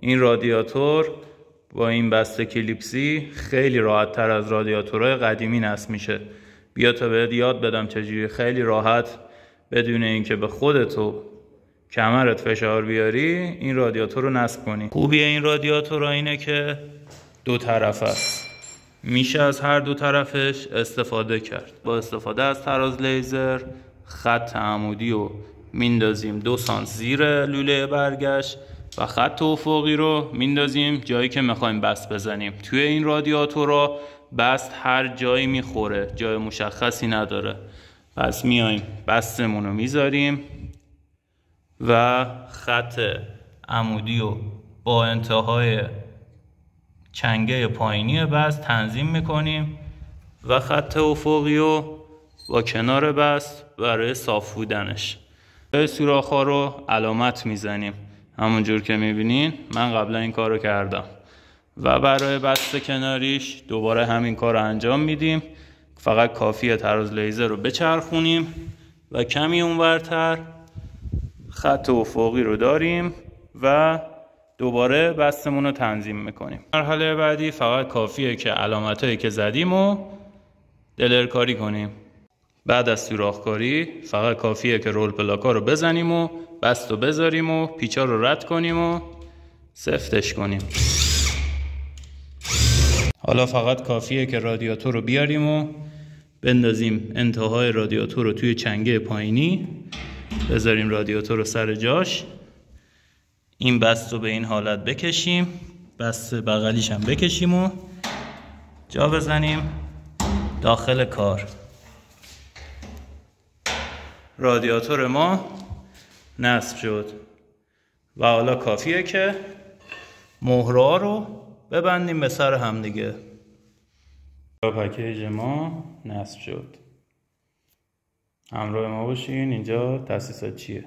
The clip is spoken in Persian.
این رادیاتور با این بسته کلیپسی خیلی راحت تر از رادیاتورهای قدیمی نصب میشه. بیا تا بهت یاد بدم چجوری خیلی راحت بدون اینکه به خودت و کمرت فشار بیاری این رادیاتور رو نصب کنی. خوبی این رادیاتور اینه که دو طرف است، میشه از هر دو طرفش استفاده کرد. با استفاده از تراز لیزر خط عمودی رو میندازیم 2 سانت زیر لوله برگشت و خط افقی رو میندازیم جایی که میخوایم بست بزنیم. توی این رادیاتورها بست هر جایی میخوره، جای مشخصی نداره. پس میایم بستمون رو میذاریم و خط عمودی رو با انتهای چنگه پایینی بست تنظیم میکنیم و خط افقی رو با کنار بست برای صاف بودنش. سوراخ‌ها رو علامت میزنیم همونجور که میبینین من قبلا این کار رو کردم و برای بست کناریش دوباره همین کار رو انجام میدیم. فقط کافیه تراز لیزر رو بچرخونیم و کمی اونورتر خط افقی رو داریم و دوباره بستمون رو تنظیم میکنیم. مرحله بعدی فقط کافیه که علامتایی که زدیم و دلرکاری کنیم. بعد از سوراخ‌کاری فقط کافیه که رول پلاکا رو بزنیم و بست رو بذاریم و پیچا رو رد کنیم و سفتش کنیم. حالا فقط کافیه که رادیاتور رو بیاریم و بندازیم انتهای رادیاتور رو توی چنگه پایینی، بذاریم رادیاتور رو سر جاش، این بست رو به این حالت بکشیم، بست بغلیش هم بکشیم و جا بزنیم داخل کار. رادیاتور ما نصب شد و حالا کافیه که مهره‌ها رو ببندیم به سر هم دیگه. پکیج ما نصب شد. همراه ما باشین. اینجا تاسیسات چیه؟